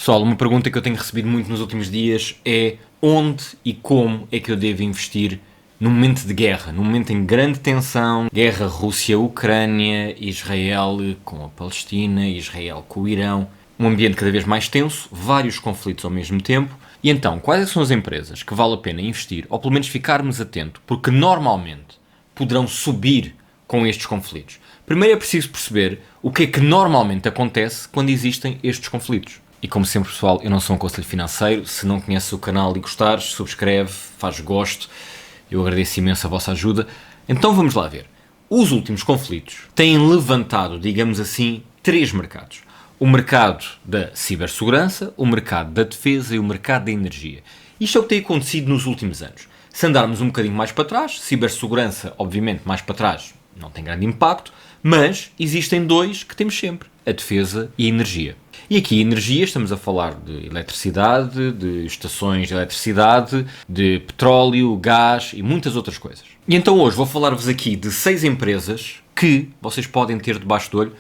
Pessoal, uma pergunta que eu tenho recebido muito nos últimos dias é onde e como é que eu devo investir num momento de guerra, num momento em grande tensão, guerra Rússia-Ucrânia, Israel com a Palestina, Israel com o Irão, um ambiente cada vez mais tenso, vários conflitos ao mesmo tempo. E então, quais são as empresas que vale a pena investir, ou pelo menos ficarmos atentos, porque normalmente poderão subir com estes conflitos? Primeiro é preciso perceber o que é que normalmente acontece quando existem estes conflitos. E como sempre, pessoal, eu não sou um conselho financeiro. Se não conheces o canal e gostares, subscreve, faz gosto. Eu agradeço imenso a vossa ajuda. Então vamos lá ver. Os últimos conflitos têm levantado, digamos assim, três mercados. O mercado da cibersegurança, o mercado da defesa e o mercado da energia. Isto é o que tem acontecido nos últimos anos. Se andarmos um bocadinho mais para trás, cibersegurança, obviamente, mais para trás, não tem grande impacto, mas existem dois que temos sempre, a defesa e a energia. E aqui energia, estamos a falar de eletricidade, de estações de eletricidade, de petróleo, gás e muitas outras coisas. E então hoje vou falar-vos aqui de 6 empresas que vocês podem ter debaixo do olho.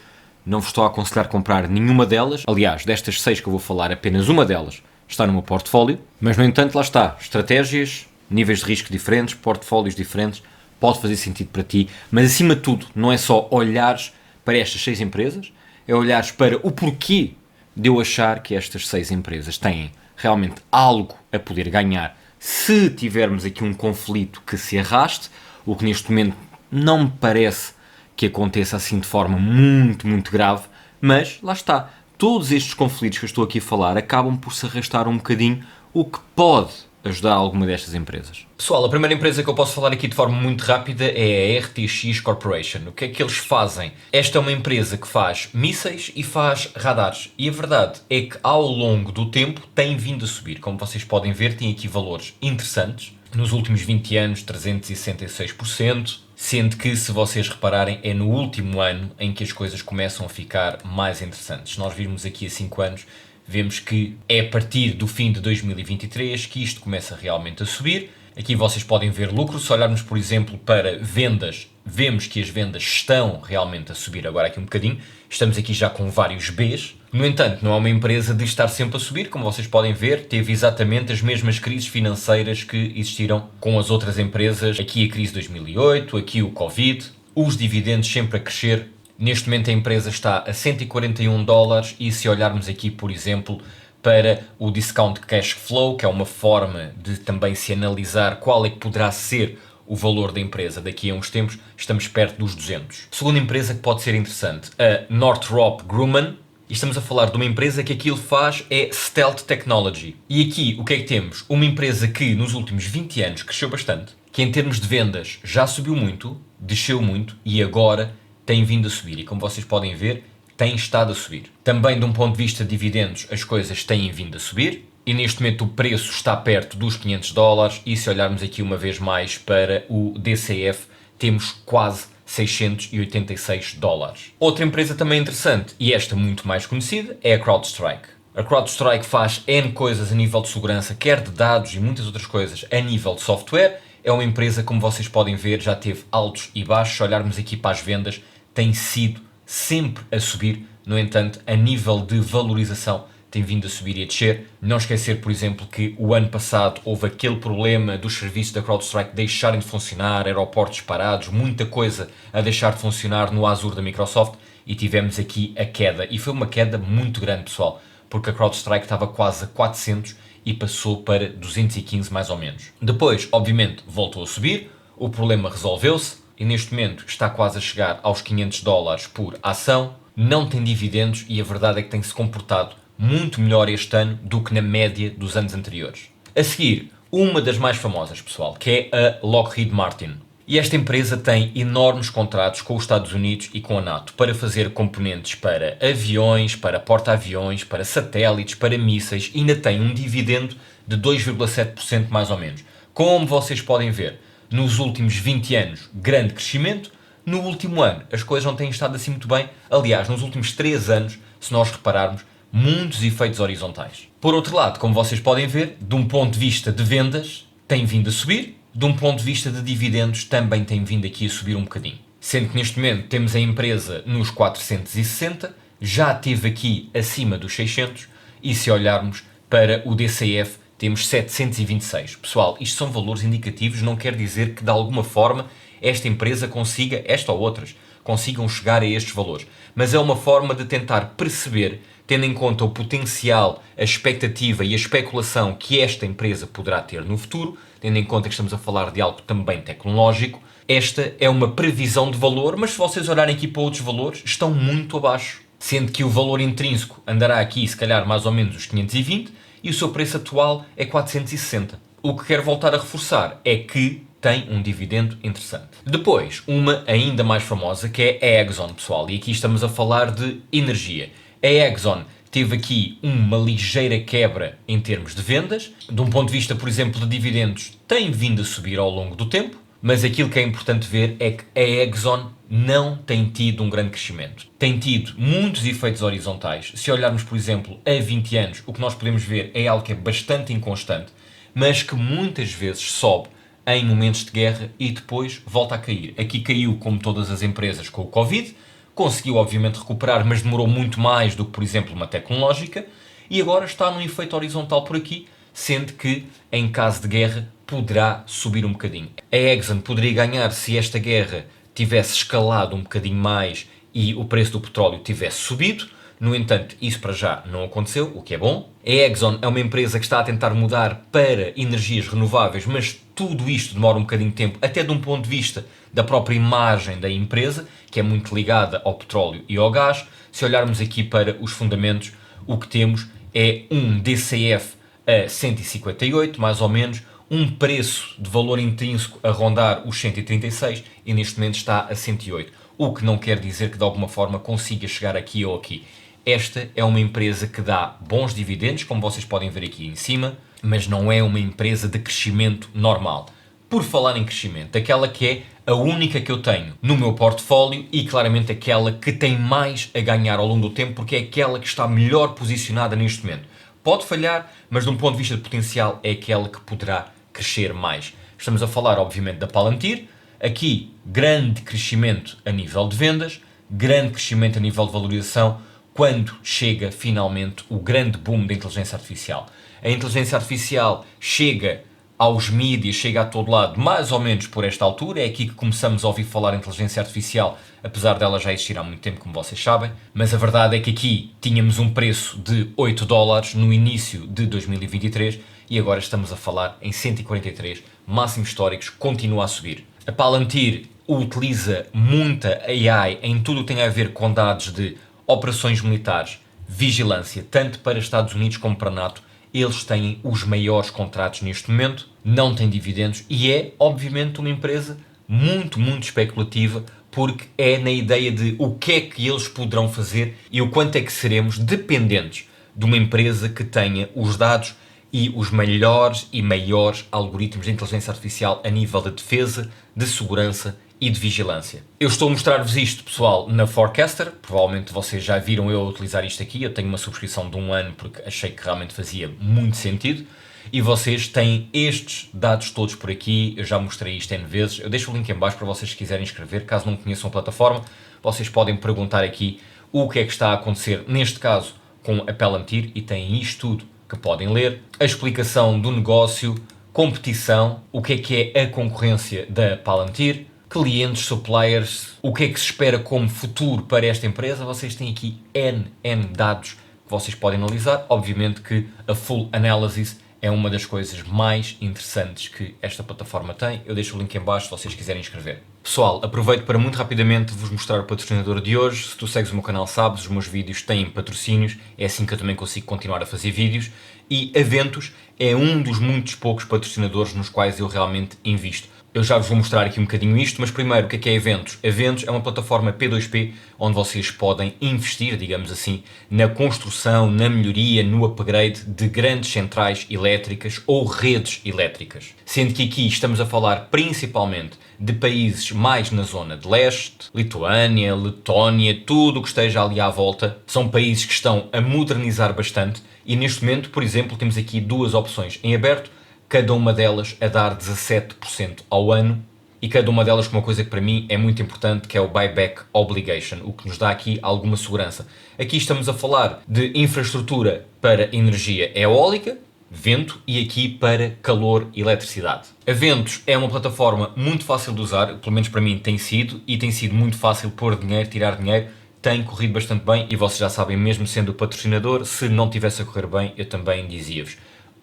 Não vos estou a aconselhar comprar nenhuma delas. Aliás, destas 6 que eu vou falar, apenas uma delas está no meu portfólio. Mas, no entanto, lá está. Estratégias, níveis de risco diferentes, portfólios diferentes. Pode fazer sentido para ti. Mas, acima de tudo, não é só olhares para estas 6 empresas. É olhares para o porquê de eu achar que estas 6 empresas têm realmente algo a poder ganhar se tivermos aqui um conflito que se arraste, o que neste momento não me parece que aconteça assim de forma muito grave, mas lá está, todos estes conflitos que eu estou aqui a falar acabam por se arrastar um bocadinho, o que pode ajudar alguma destas empresas. Pessoal, a primeira empresa que eu posso falar aqui de forma muito rápida é a RTX Corporation. O que é que eles fazem? Esta é uma empresa que faz mísseis e faz radares. E a verdade é que ao longo do tempo tem vindo a subir. Como vocês podem ver, tem aqui valores interessantes. Nos últimos 20 anos, 366%. Sendo que, se vocês repararem, é no último ano em que as coisas começam a ficar mais interessantes. Se nós virmos aqui a 5 anos, vemos que é a partir do fim de 2023 que isto começa realmente a subir. Aqui vocês podem ver lucro. Se olharmos, por exemplo, para vendas, vemos que as vendas estão realmente a subir agora aqui um bocadinho. Estamos aqui já com vários Bs. No entanto, não é uma empresa de estar sempre a subir. Como vocês podem ver, teve exatamente as mesmas crises financeiras que existiram com as outras empresas. Aqui a crise de 2008, aqui o Covid, os dividendos sempre a crescer. Neste momento a empresa está a $141 e se olharmos aqui, por exemplo, para o Discount Cash Flow, que é uma forma de também se analisar qual é que poderá ser o valor da empresa daqui a uns tempos, estamos perto dos 200. Segunda empresa que pode ser interessante, a Northrop Grumman. E estamos a falar de uma empresa que aquilo faz é Stealth Technology. E aqui o que é que temos? Uma empresa que nos últimos 20 anos cresceu bastante, que em termos de vendas já subiu muito, desceu muito e agora tem vindo a subir. E como vocês podem ver, tem estado a subir. Também de um ponto de vista de dividendos, as coisas têm vindo a subir. E neste momento o preço está perto dos $500. E se olharmos aqui uma vez mais para o DCF, temos quase $686. Outra empresa também interessante, e esta muito mais conhecida, é a CrowdStrike. A CrowdStrike faz N coisas a nível de segurança, quer de dados e muitas outras coisas a nível de software. É uma empresa, como vocês podem ver, já teve altos e baixos. Se olharmos aqui para as vendas, tem sido sempre a subir. No entanto, a nível de valorização tem vindo a subir e a descer. Não esquecer, por exemplo, que o ano passado houve aquele problema dos serviços da CrowdStrike deixarem de funcionar, aeroportos parados, muita coisa a deixar de funcionar no Azure da Microsoft e tivemos aqui a queda. E foi uma queda muito grande, pessoal, porque a CrowdStrike estava quase a 400 e passou para 215 mais ou menos. Depois, obviamente, voltou a subir, o problema resolveu-se e neste momento está quase a chegar aos $500 por ação, não tem dividendos e a verdade é que tem-se comportado muito melhor este ano do que na média dos anos anteriores. A seguir, uma das mais famosas, pessoal, que é a Lockheed Martin. E esta empresa tem enormes contratos com os Estados Unidos e com a NATO para fazer componentes para aviões, para porta-aviões, para satélites, para mísseis e ainda tem um dividendo de 2,7% mais ou menos. Como vocês podem ver, nos últimos 20 anos, grande crescimento. No último ano, as coisas não têm estado assim muito bem. Aliás, nos últimos 3 anos, se nós repararmos, muitos efeitos horizontais. Por outro lado, como vocês podem ver, de um ponto de vista de vendas, tem vindo a subir. De um ponto de vista de dividendos, também tem vindo aqui a subir um bocadinho. Sendo que neste momento temos a empresa nos 460, já esteve aqui acima dos 600 e se olharmos para o DCF temos 726. Pessoal, isto são valores indicativos, não quer dizer que de alguma forma esta empresa consiga, esta ou outras, consigam chegar a estes valores. Mas é uma forma de tentar perceber, tendo em conta o potencial, a expectativa e a especulação que esta empresa poderá ter no futuro, tendo em conta que estamos a falar de algo também tecnológico, esta é uma previsão de valor, mas se vocês olharem aqui para outros valores, estão muito abaixo. Sendo que o valor intrínseco andará aqui, se calhar, mais ou menos os 520 e o seu preço atual é 460. O que quero voltar a reforçar é que tem um dividendo interessante. Depois, uma ainda mais famosa que é a Exxon, pessoal, e aqui estamos a falar de energia. A Exxon teve aqui uma ligeira quebra em termos de vendas. De um ponto de vista, por exemplo, de dividendos, tem vindo a subir ao longo do tempo, mas aquilo que é importante ver é que a Exxon não tem tido um grande crescimento. Tem tido muitos efeitos horizontais. Se olharmos, por exemplo, a 20 anos, o que nós podemos ver é algo que é bastante inconstante, mas que muitas vezes sobe em momentos de guerra e depois volta a cair. Aqui caiu, como todas as empresas, com o Covid, conseguiu obviamente recuperar, mas demorou muito mais do que, por exemplo, uma tecnológica, e agora está num efeito horizontal por aqui, sendo que, em caso de guerra, poderá subir um bocadinho. A Exxon poderia ganhar se esta guerra tivesse escalado um bocadinho mais e o preço do petróleo tivesse subido. No entanto, isso para já não aconteceu, o que é bom. A Exxon é uma empresa que está a tentar mudar para energias renováveis, mas tudo isto demora um bocadinho de tempo, até de um ponto de vista da própria imagem da empresa, que é muito ligada ao petróleo e ao gás. Se olharmos aqui para os fundamentos, o que temos é um DCF a 158, mais ou menos, um preço de valor intrínseco a rondar os 136 e neste momento está a 108, o que não quer dizer que de alguma forma consiga chegar aqui ou aqui. Esta é uma empresa que dá bons dividendos, como vocês podem ver aqui em cima, mas não é uma empresa de crescimento normal. Por falar em crescimento, aquela que é a única que eu tenho no meu portfólio e claramente aquela que tem mais a ganhar ao longo do tempo, porque é aquela que está melhor posicionada neste momento. Pode falhar, mas de um ponto de vista de potencial é aquela que poderá crescer mais. Estamos a falar, obviamente, da Palantir. Aqui, grande crescimento a nível de vendas, grande crescimento a nível de valorização, quando chega finalmente o grande boom da inteligência artificial. A inteligência artificial chega aos mídias, chega a todo lado, mais ou menos por esta altura. É aqui que começamos a ouvir falar em inteligência artificial, apesar dela já existir há muito tempo, como vocês sabem. Mas a verdade é que aqui tínhamos um preço de $8 no início de 2023 e agora estamos a falar em 143, máximos históricos, continua a subir. A Palantir utiliza muita AI em tudo o que tem a ver com dados de operações militares, vigilância, tanto para Estados Unidos como para a NATO. Eles têm os maiores contratos neste momento, não têm dividendos e é, obviamente, uma empresa muito especulativa, porque é na ideia de o que é que eles poderão fazer e o quanto é que seremos dependentes de uma empresa que tenha os dados e os melhores e maiores algoritmos de inteligência artificial a nível de defesa, de segurança e de vigilância. Eu estou a mostrar-vos isto, pessoal, na Forecaster. Provavelmente vocês já viram eu utilizar isto aqui. Eu tenho uma subscrição de 1 ano porque achei que realmente fazia muito sentido. E vocês têm estes dados todos por aqui. Eu já mostrei isto N vezes. Eu deixo o link em baixo para vocês se quiserem inscrever. Caso não conheçam a plataforma, vocês podem perguntar aqui o que é que está a acontecer, neste caso, com a Palantir, e têm isto tudo que podem ler. A explicação do negócio, competição, o que é a concorrência da Palantir, clientes, suppliers, o que é que se espera como futuro para esta empresa. Vocês têm aqui N dados que vocês podem analisar. Obviamente que a full analysis é uma das coisas mais interessantes que esta plataforma tem. Eu deixo o link em baixo se vocês quiserem inscrever. Pessoal, aproveito para muito rapidamente vos mostrar o patrocinador de hoje. Se tu segues o meu canal sabes, os meus vídeos têm patrocínios, é assim que eu também consigo continuar a fazer vídeos. E Aventus é um dos muitos poucos patrocinadores nos quais eu realmente invisto. Eu já vos vou mostrar aqui um bocadinho isto, mas primeiro, o que é Aventus? Aventus é uma plataforma P2P onde vocês podem investir, digamos assim, na construção, na melhoria, no upgrade de grandes centrais elétricas ou redes elétricas. Sendo que aqui estamos a falar principalmente de países mais na zona de leste, Lituânia, Letónia, tudo o que esteja ali à volta. São países que estão a modernizar bastante e neste momento, por exemplo, temos aqui duas opções em aberto, cada uma delas a dar 17% ao ano, e cada uma delas com uma coisa que para mim é muito importante, que é o Buyback Obligation, o que nos dá aqui alguma segurança. Aqui estamos a falar de infraestrutura para energia eólica, vento, e aqui para calor e eletricidade. A Ventos é uma plataforma muito fácil de usar, pelo menos para mim tem sido, e tem sido muito fácil pôr dinheiro, tirar dinheiro, tem corrido bastante bem, e vocês já sabem, mesmo sendo o patrocinador, se não tivesse a correr bem, eu também dizia-vos.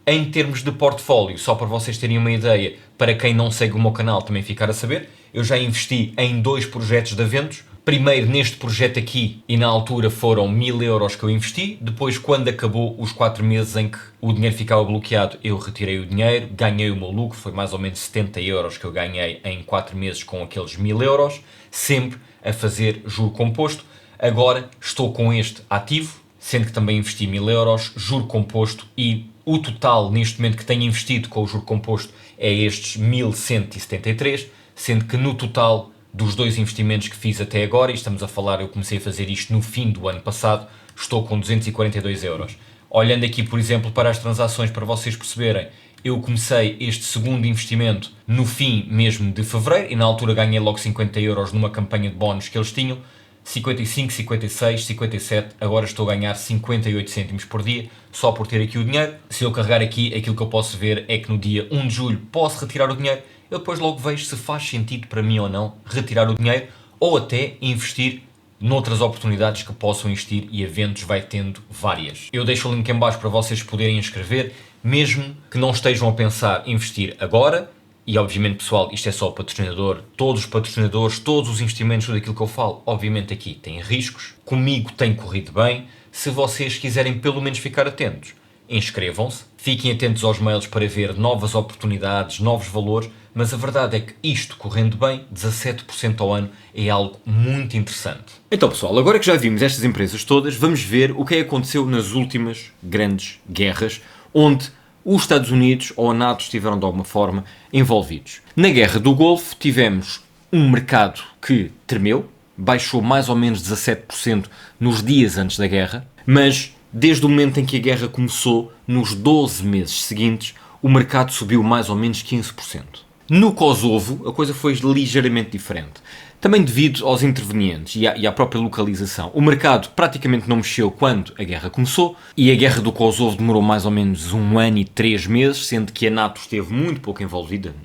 Em termos de portfólio, só para vocês terem uma ideia, para quem não segue o meu canal também ficar a saber, eu já investi em 2 projetos da Ventos. Primeiro neste projeto aqui, e na altura foram 1000 euros que eu investi. Depois, quando acabou os 4 meses em que o dinheiro ficava bloqueado, eu retirei o dinheiro, ganhei o meu lucro, foi mais ou menos 70 euros que eu ganhei em 4 meses com aqueles 1000 euros, sempre a fazer juro composto. Agora estou com este ativo, sendo que também investi 1000 euros, juro composto, e o total neste momento que tenho investido com o juro composto é estes 1173, sendo que no total dos 2 investimentos que fiz até agora, e estamos a falar, eu comecei a fazer isto no fim do ano passado, estou com 242 euros. Olhando aqui, por exemplo, para as transações, para vocês perceberem, eu comecei este segundo investimento no fim mesmo de fevereiro, e na altura ganhei logo 50 euros numa campanha de bónus que eles tinham, 55, 56, 57, agora estou a ganhar 58 cêntimos por dia, só por ter aqui o dinheiro. Se eu carregar aqui, aquilo que eu posso ver é que no dia 1 de julho posso retirar o dinheiro, eu depois logo vejo se faz sentido para mim ou não retirar o dinheiro, ou até investir noutras oportunidades que possam investir, e eventos vai tendo várias. Eu deixo o link em baixo para vocês poderem inscrever, mesmo que não estejam a pensar em investir agora. E obviamente, pessoal, isto é só o patrocinador. Todos os patrocinadores, todos os investimentos, tudo aquilo que eu falo, obviamente aqui têm riscos. Comigo tem corrido bem. Se vocês quiserem pelo menos ficar atentos, inscrevam-se. Fiquem atentos aos mails para ver novas oportunidades, novos valores. Mas a verdade é que isto, correndo bem, 17% ao ano, é algo muito interessante. Então, pessoal, agora que já vimos estas empresas todas, vamos ver o que é que aconteceu nas últimas grandes guerras, onde os Estados Unidos ou a NATO estiveram de alguma forma envolvidos. Na Guerra do Golfo tivemos um mercado que tremeu, baixou mais ou menos 17% nos dias antes da guerra, mas desde o momento em que a guerra começou, nos 12 meses seguintes, o mercado subiu mais ou menos 15%. No Kosovo, a coisa foi ligeiramente diferente. Também devido aos intervenientes e à própria localização. O mercado praticamente não mexeu quando a guerra começou, e a guerra do Kosovo demorou mais ou menos 1 ano e 3 meses, sendo que a NATO esteve muito pouco envolvida.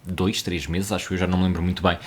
2, 3 meses, acho que eu já não me lembro muito bem.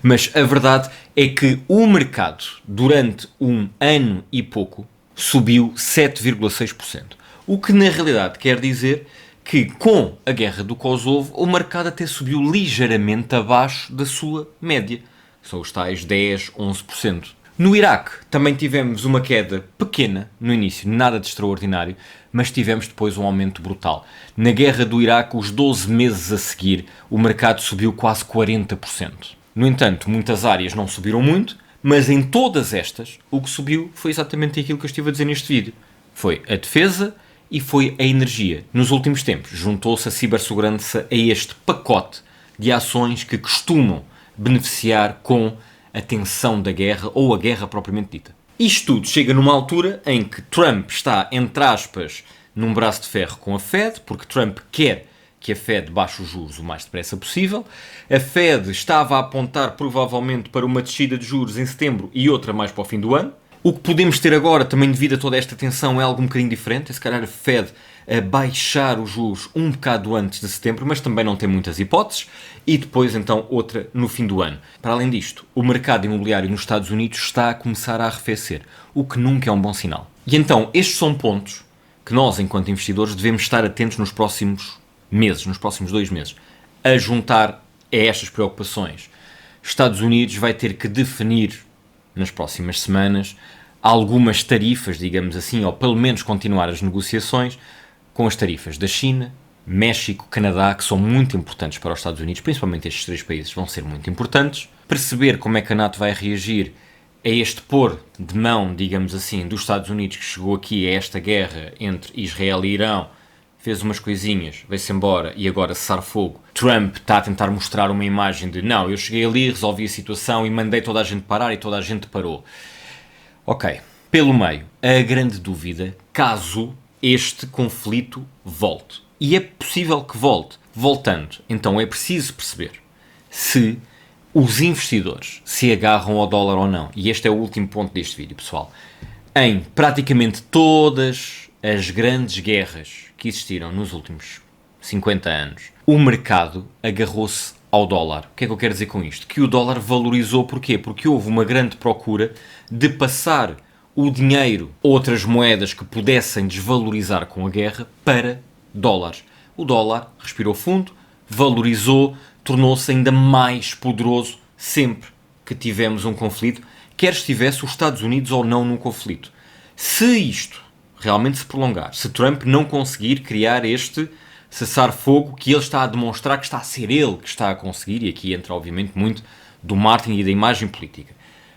Mas a verdade é que o mercado, durante 1 ano e pouco, subiu 7,6%. O que na realidade quer dizer que com a guerra do Kosovo o mercado até subiu ligeiramente abaixo da sua média. São os tais 10, 11%. No Iraque também tivemos uma queda pequena no início, nada de extraordinário, mas tivemos depois um aumento brutal. Na guerra do Iraque, os 12 meses a seguir, o mercado subiu quase 40%. No entanto, muitas áreas não subiram muito, mas em todas estas, o que subiu foi exatamente aquilo que eu estive a dizer neste vídeo. Foi a defesa e foi a energia. Nos últimos tempos, juntou-se a cibersegurança a este pacote de ações que costumam beneficiar com a tensão da guerra ou a guerra propriamente dita. Isto tudo chega numa altura em que Trump está, entre aspas, num braço de ferro com a Fed, porque Trump quer que a Fed baixe os juros o mais depressa possível. A Fed estava a apontar provavelmente para uma descida de juros em setembro e outra mais para o fim do ano. O que podemos ter agora, também devido a toda esta tensão, é algo um bocadinho diferente. É se calhar a Fed a baixar os juros um bocado antes de setembro, mas também não tem muitas hipóteses. E depois, então, outra no fim do ano. Para além disto, o mercado imobiliário nos Estados Unidos está a começar a arrefecer, o que nunca é um bom sinal. E então, estes são pontos que nós, enquanto investidores, devemos estar atentos nos próximos meses, nos próximos 2 meses, a juntar a estas preocupações. Estados Unidos vai ter que definir, nas próximas semanas, algumas tarifas, digamos assim, ou pelo menos continuar as negociações com as tarifas da China, México, Canadá, que são muito importantes para os Estados Unidos, principalmente estes 3 países vão ser muito importantes. Perceber como é que a NATO vai reagir a este pôr de mão, digamos assim, dos Estados Unidos, que chegou aqui a esta guerra entre Israel e Irão, fez umas coisinhas, veio-se embora e agora cessar fogo. Trump está a tentar mostrar uma imagem de não, eu cheguei ali, resolvi a situação e mandei toda a gente parar e toda a gente parou. Ok, pelo meio, a grande dúvida, caso este conflito volte. E é possível que volte. Voltando, então é preciso perceber se os investidores se agarram ao dólar ou não. E este é o último ponto deste vídeo, pessoal. Em praticamente todas as grandes guerras que existiram nos últimos 50 anos, o mercado agarrou-se ao dólar. O que é que eu quero dizer com isto? Que o dólar valorizou porquê? Porque houve uma grande procura de passar o dinheiro, outras moedas que pudessem desvalorizar com a guerra, para dólares. O dólar respirou fundo, valorizou, tornou-se ainda mais poderoso sempre que tivemos um conflito, quer estivesse os Estados Unidos ou não num conflito. Se isto realmente se prolongar, se Trump não conseguir criar este cessar-fogo que ele está a demonstrar que está a ser ele que está a conseguir, e aqui entra obviamente muito do marketing e da imagem política,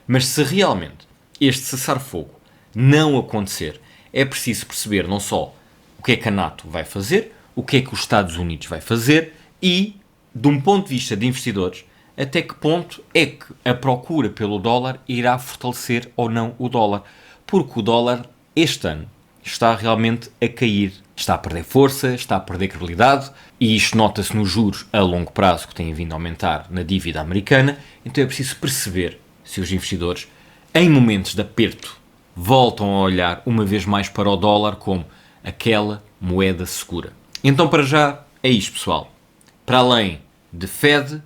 mas se realmente este cessar-fogo não acontecer, é preciso perceber não só o que é que a NATO vai fazer, o que é que os Estados Unidos vai fazer e, de um ponto de vista de investidores, até que ponto é que a procura pelo dólar irá fortalecer ou não o dólar. Porque o dólar, este ano, está realmente a cair. Está a perder força, está a perder credibilidade, e isto nota-se nos juros a longo prazo que têm vindo a aumentar na dívida americana. Então é preciso perceber se os investidores, em momentos de aperto, voltam a olhar uma vez mais para o dólar como aquela moeda segura. Então, para já, é isto, pessoal. Para além de Fed,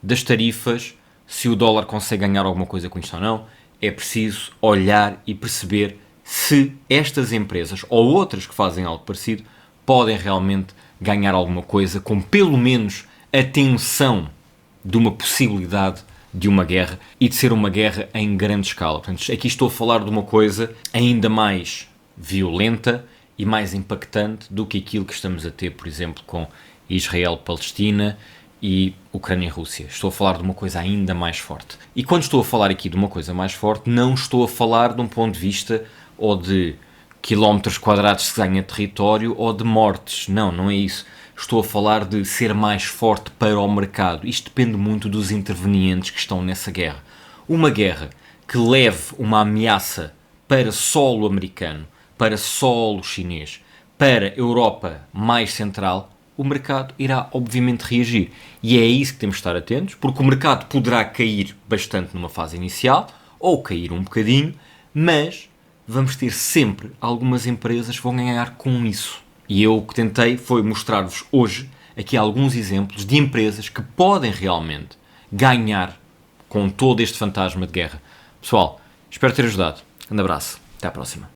das tarifas, se o dólar consegue ganhar alguma coisa com isto ou não, é preciso olhar e perceber se estas empresas ou outras que fazem algo parecido podem realmente ganhar alguma coisa com pelo menos a tensão de uma possibilidade de uma guerra e de ser uma guerra em grande escala. Portanto, aqui estou a falar de uma coisa ainda mais violenta e mais impactante do que aquilo que estamos a ter, por exemplo, com Israel-Palestina e Ucrânia-Rússia. Estou a falar de uma coisa ainda mais forte. E quando estou a falar aqui de uma coisa mais forte, não estou a falar de um ponto de vista ou de quilómetros quadrados que ganha território ou de mortes. Não, não é isso. Estou a falar de ser mais forte para o mercado. Isto depende muito dos intervenientes que estão nessa guerra. Uma guerra que leve uma ameaça para solo americano, para solo chinês, para Europa mais central, o mercado irá obviamente reagir. E é isso que temos de estar atentos, porque o mercado poderá cair bastante numa fase inicial, ou cair um bocadinho, mas vamos ter sempre algumas empresas que vão ganhar com isso. E eu o que tentei foi mostrar-vos hoje aqui alguns exemplos de empresas que podem realmente ganhar com todo este fantasma de guerra. Pessoal, espero ter ajudado. Um abraço. Até à próxima.